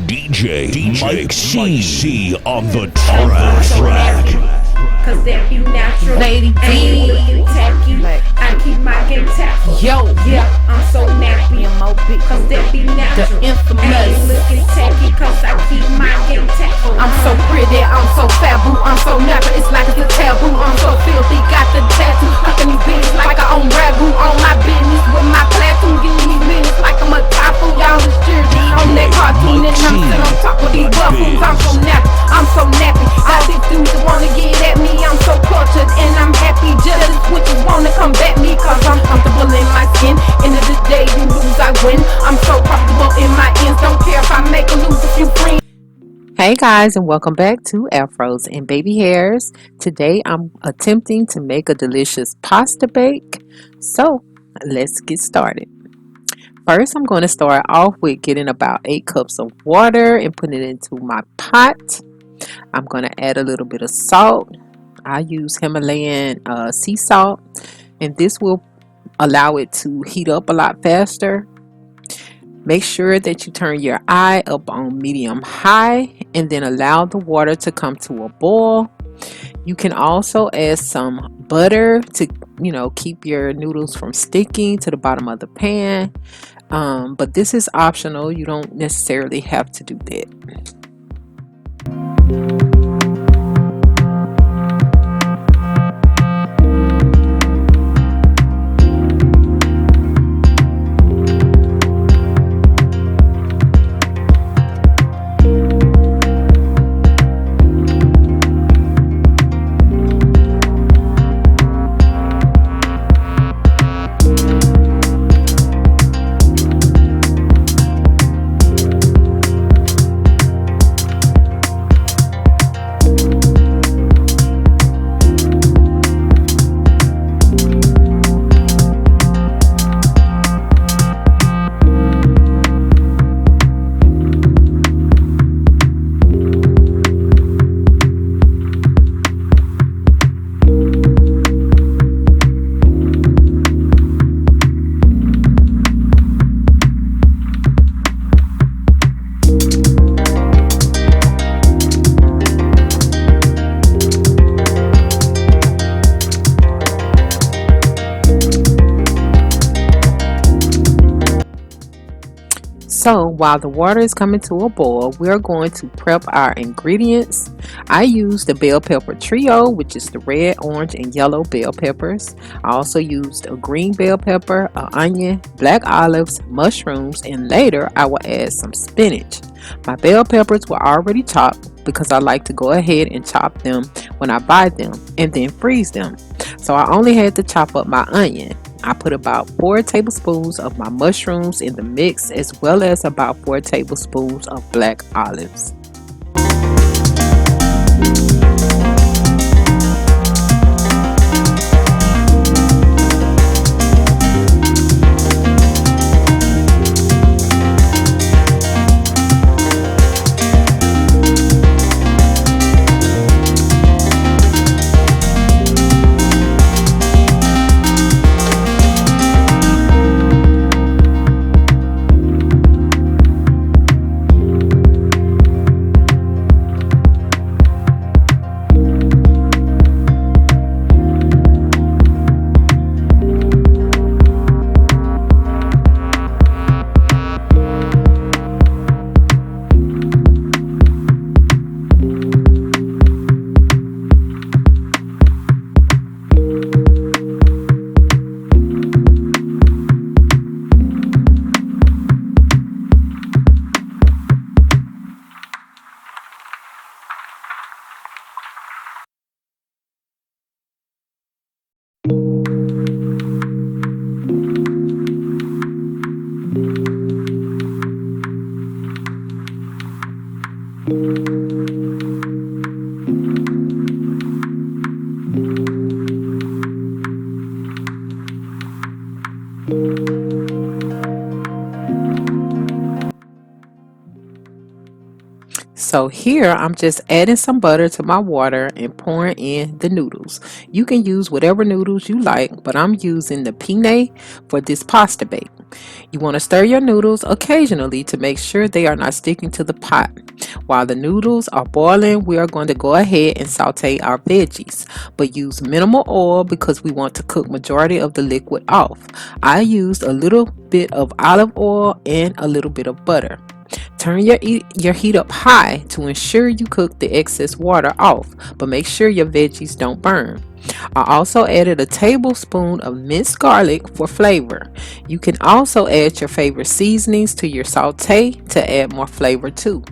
DJ Mike C on the track. Cause that be natural. Lady D. Ain't looking tacky. I keep my game tacky. Yo, Yeah, I'm so nappy. Cause that be natural. The infamous. Ain't looking tacky. Cause I keep my game tacky. I'm so pretty, I'm so fabu, I'm so nappy, it's like it's a taboo. I'm so filthy, got the tattoo, cooking these bitches like I own ragu. On my business with my platoon, getting these minutes like I'm a typhoon. Y'all is cheering on that cartoon, and I'm sitting on top of these buffoons. I'm so nappy, I'm so nappy. All these dudes that wanna get at me, I'm so cultured and I'm happy. Jealous witches wanna come back me, cause I'm comfortable in my skin. End of the day, you lose, I win. I'm so comfortable in my ends, don't care if I make or lose a few friends. Hey guys, and welcome back to Afros and Baby Hairs. Today I'm attempting to make a delicious pasta bake. So let's get started. First, I'm going to start off with getting about 8 cups of water and putting it into my pot. I'm going to add a little bit of salt. I use Himalayan sea salt, and this will allow it to heat up a lot faster. Make sure that you turn your eye up on medium high and then allow the water to come to a boil. You can also add some butter to, keep your noodles from sticking to the bottom of the pan. But this is optional. You don't necessarily have to do that. So while the water is coming to a boil, we're going to prep our ingredients. I use the bell pepper trio, which is the red, orange, and yellow bell peppers. I also used a green bell pepper, an onion, black olives, mushrooms, and later I will add some spinach. My bell peppers were already chopped because I like to go ahead and chop them when I buy them and then freeze them. So I only had to chop up my onion. I put about 4 tablespoons of my mushrooms in the mix, as well as about 4 tablespoons of black olives. So here I'm just adding some butter to my water and pouring in the noodles. You can use whatever noodles you like, but I'm using the penne for this pasta bake. You want to stir your noodles occasionally to make sure they are not sticking to the pot. While the noodles are boiling, we are going to go ahead and saute our veggies, but use minimal oil because we want to cook majority of the liquid off. I used a little bit of olive oil and a little bit of butter. Turn your heat up high to ensure you cook the excess water off, but make sure your veggies don't burn. I also added a tablespoon of minced garlic for flavor. You can also add your favorite seasonings to your saute to add more flavor too.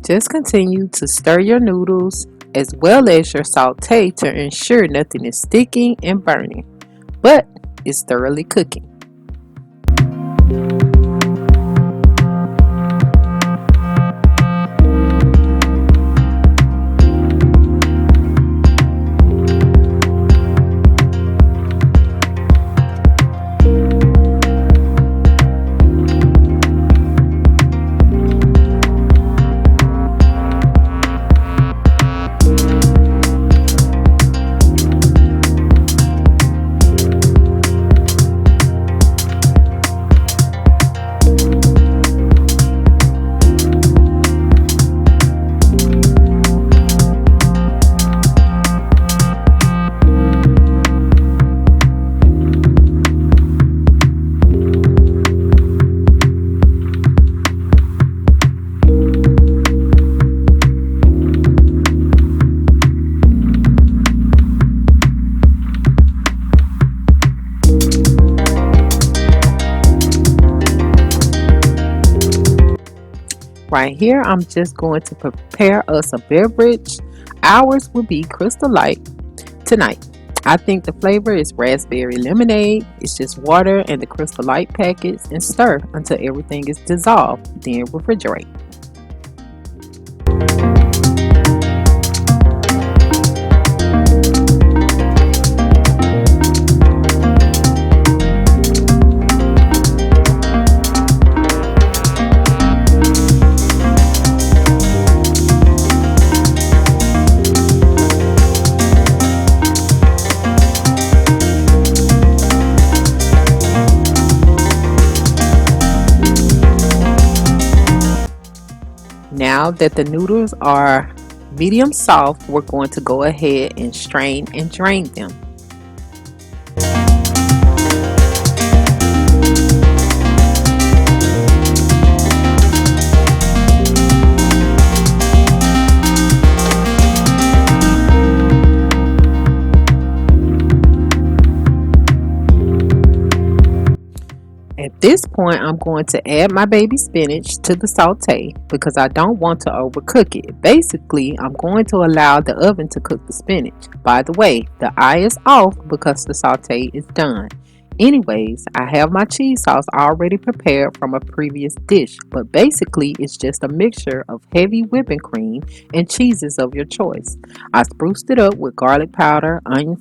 Just continue to stir your noodles as well as your saute to ensure nothing is sticking and burning, but is thoroughly cooking. Right here, I'm just going to prepare us a beverage. Ours will be Crystal Light tonight. I think the flavor is raspberry lemonade. It's just water and the Crystal Light packets and stir until everything is dissolved. Then refrigerate. Now that the noodles are medium soft, we're going to go ahead and strain and drain them. At this point, I'm going to add my baby spinach to the saute because I don't want to overcook it. Basically, I'm going to allow the oven to cook the spinach. By the way, the eye is off because the saute is done. Anyways, I have my cheese sauce already prepared from a previous dish, but basically it's just a mixture of heavy whipping cream and cheeses of your choice. I spruced it up with garlic powder, onion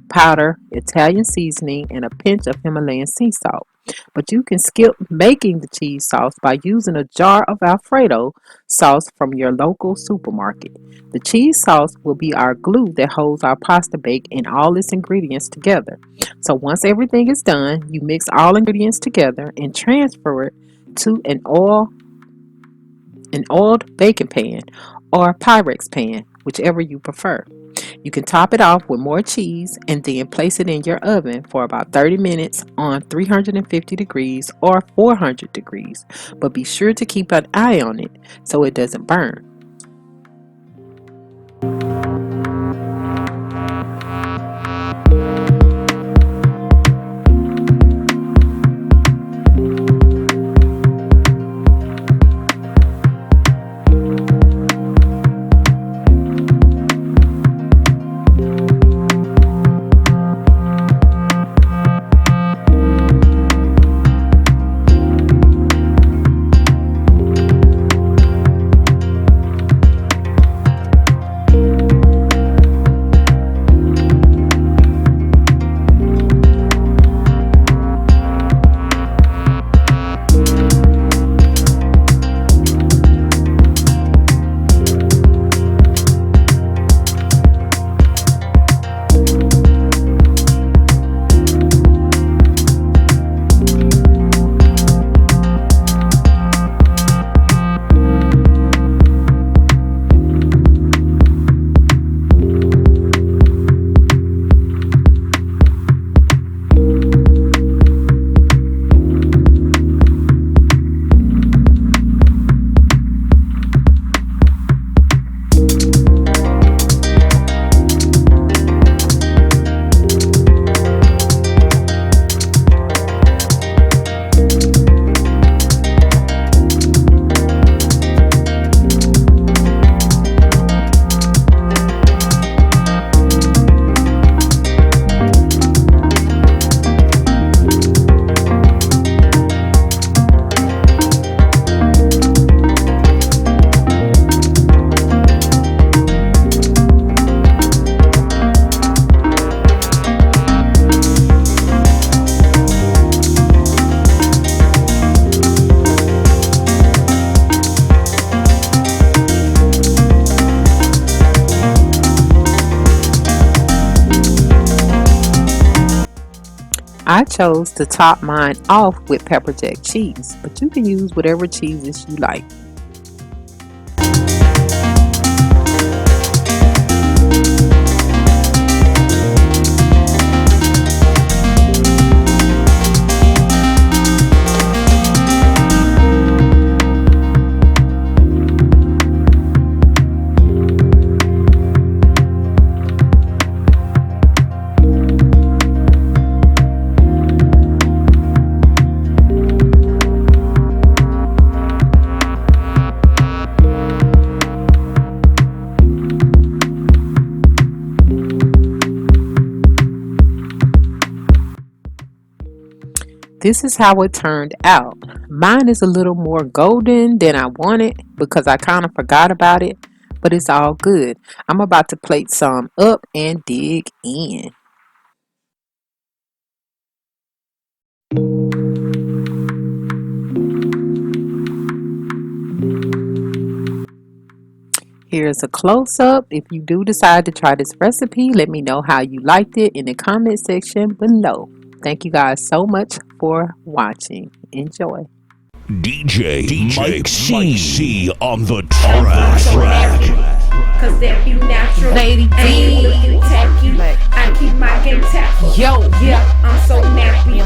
powder, Italian seasoning, and a pinch of Himalayan sea salt. But you can skip making the cheese sauce by using a jar of alfredo sauce from your local supermarket. The cheese sauce will be our glue that holds our pasta bake and all its ingredients together. So once everything is done, you mix all ingredients together and transfer it to an oiled baking pan or Pyrex pan, whichever you prefer. You can top it off with more cheese and then place it in your oven for about 30 minutes on 350 degrees or 400 degrees. But be sure to keep an eye on it so it doesn't burn. I chose to top mine off with pepper jack cheese, but you can use whatever cheeses you like. This is how it turned out. Mine is a little more golden than I wanted because I kind of forgot about it, but it's all good. I'm about to plate some up and dig in. Here's a close-up. If you do decide to try this recipe, let me know how you liked it in the comment section below. Thank you guys so much for watching. Enjoy. DJ Mike C on the track. Cause that be natural. Lady I ain't D. looking tacky. I keep my game tactful. Yo, Yeah, I'm so nappy.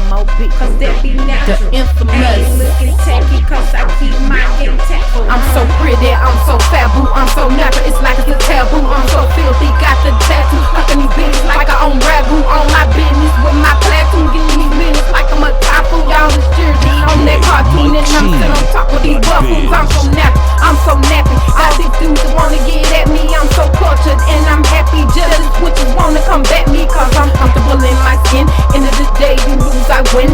Cause that be natural. The infamous. I ain't looking tacky cause I keep my game tactful. I'm so pretty, I'm so fabu, I'm so natural, it's like it's a taboo. I'm so filthy, got the tattoo, fucking these bitches like I own ragu. On my business with my platoon, getting these minutes like I'm a typhoon. Y'all is cheering on that cartoon, and I'm sitting on top of these buffoons. I'm so nappy, I'm so nappy. All these dudes that wanna get at me, I'm so cultured and I'm happy. Jealous, which is wanna combat me, cause I'm comfortable in my skin. End of the day, you lose, I win.